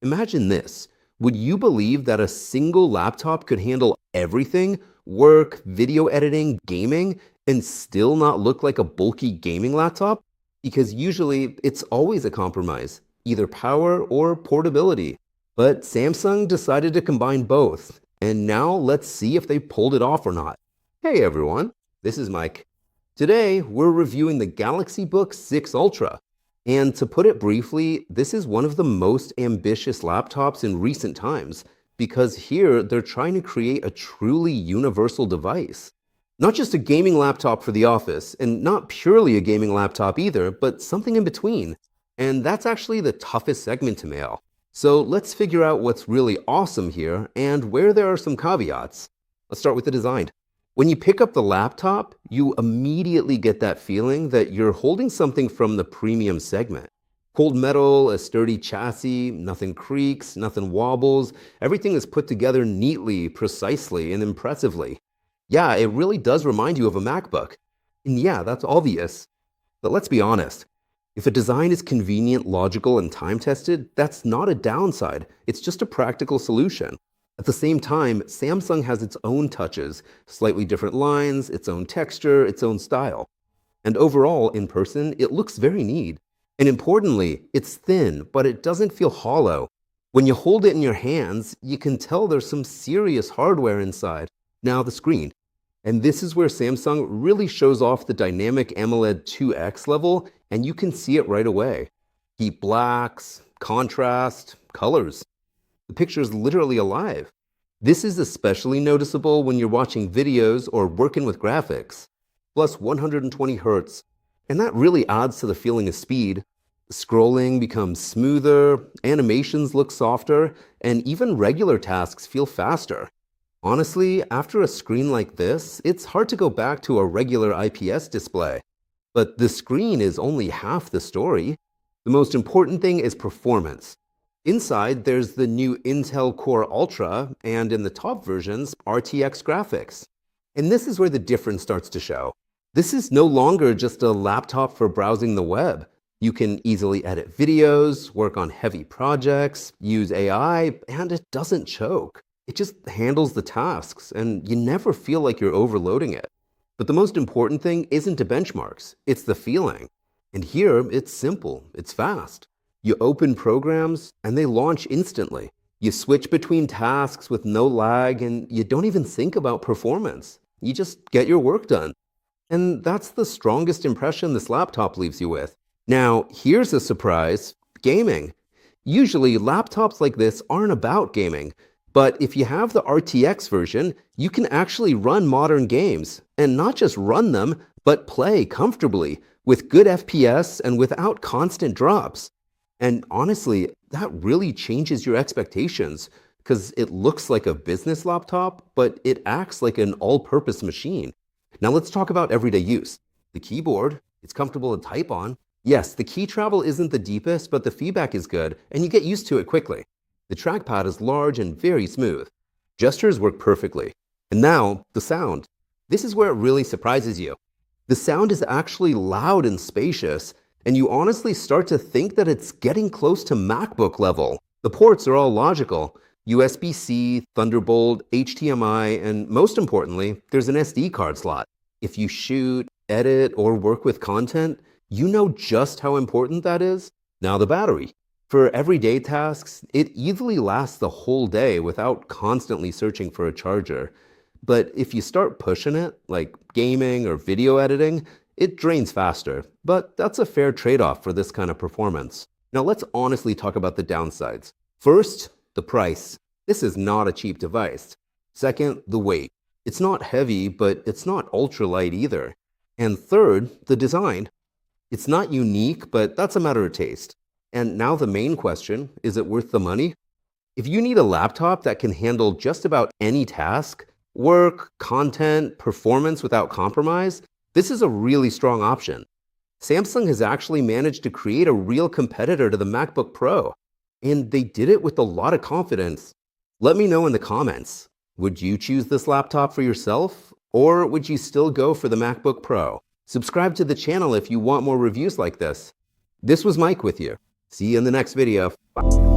Imagine this. Would you believe that a single laptop could handle everything, work, video editing, gaming, and still not look like a bulky gaming laptop? Because usually it's always a compromise, either power or portability. But Samsung decided to combine both, and now let's see if they pulled it off or not. Hey everyone, this is Mike. Today we're reviewing the Galaxy Book6 Ultra. And to put it briefly, this is one of the most ambitious laptops in recent times, because here they're trying to create a truly universal device. Not just a gaming laptop for the office, and not purely a gaming laptop either, but something in between. And that's actually the toughest segment to nail. So let's figure out what's really awesome here and where there are some caveats. Let's start with the design. When you pick up the laptop, you immediately get that feeling that you're holding something from the premium segment. Cold metal, a sturdy chassis, nothing creaks, nothing wobbles, everything is put together neatly, precisely, and impressively. Yeah, it really does remind you of a MacBook. And yeah, that's obvious. But let's be honest. If a design is convenient, logical, and time-tested, that's not a downside. It's just a practical solution. At the same time, Samsung has its own touches, slightly different lines, its own texture, its own style. And overall, in person, it looks very neat. And importantly, it's thin, but it doesn't feel hollow. When you hold it in your hands, you can tell there's some serious hardware inside. Now the screen. And this is where Samsung really shows off the dynamic AMOLED 2X level, and you can see it right away. Deep blacks, contrast, colors. The picture is literally alive. This is especially noticeable when you're watching videos or working with graphics. Plus 120 Hz, and that really adds to the feeling of speed. Scrolling becomes smoother, animations look softer, and even regular tasks feel faster. Honestly, after a screen like this, it's hard to go back to a regular IPS display. But the screen is only half the story. The most important thing is performance. Inside, there's the new Intel Core Ultra, and in the top versions, RTX graphics. And this is where the difference starts to show. This is no longer just a laptop for browsing the web. You can easily edit videos, work on heavy projects, use AI, and it doesn't choke. It just handles the tasks, and you never feel like you're overloading it. But the most important thing isn't the benchmarks, it's the feeling. And here, it's simple, it's fast. You open programs, and they launch instantly. You switch between tasks with no lag, and you don't even think about performance. You just get your work done. And that's the strongest impression this laptop leaves you with. Now, here's a surprise: gaming. Usually, laptops like this aren't about gaming, but if you have the RTX version, you can actually run modern games, and not just run them, but play comfortably, with good FPS and without constant drops. And honestly, that really changes your expectations, because it looks like a business laptop, but it acts like an all-purpose machine. Now let's talk about everyday use. The keyboard, it's comfortable to type on. Yes, the key travel isn't the deepest, but the feedback is good, and you get used to it quickly. The trackpad is large and very smooth. Gestures work perfectly. And now, the sound. This is where it really surprises you. The sound is actually loud and spacious, and you honestly start to think that it's getting close to MacBook level. The ports are all logical: USB-C, Thunderbolt, HDMI, and most importantly, there's an SD card slot. If you shoot, edit, or work with content, you know just how important that is. Now the battery. For everyday tasks, it easily lasts the whole day without constantly searching for a charger. But if you start pushing it, like gaming or video editing, it drains faster, but that's a fair trade-off for this kind of performance. Now let's honestly talk about the downsides. First, the price. This is not a cheap device. Second, the weight. It's not heavy, but it's not ultralight either. And third, the design. It's not unique, but that's a matter of taste. And now the main question, is it worth the money? If you need a laptop that can handle just about any task, work, content, performance without compromise, this is a really strong option. Samsung has actually managed to create a real competitor to the MacBook Pro, and they did it with a lot of confidence. Let me know in the comments. Would you choose this laptop for yourself, or would you still go for the MacBook Pro? Subscribe to the channel if you want more reviews like this. This was Mike with you. See you in the next video. Bye.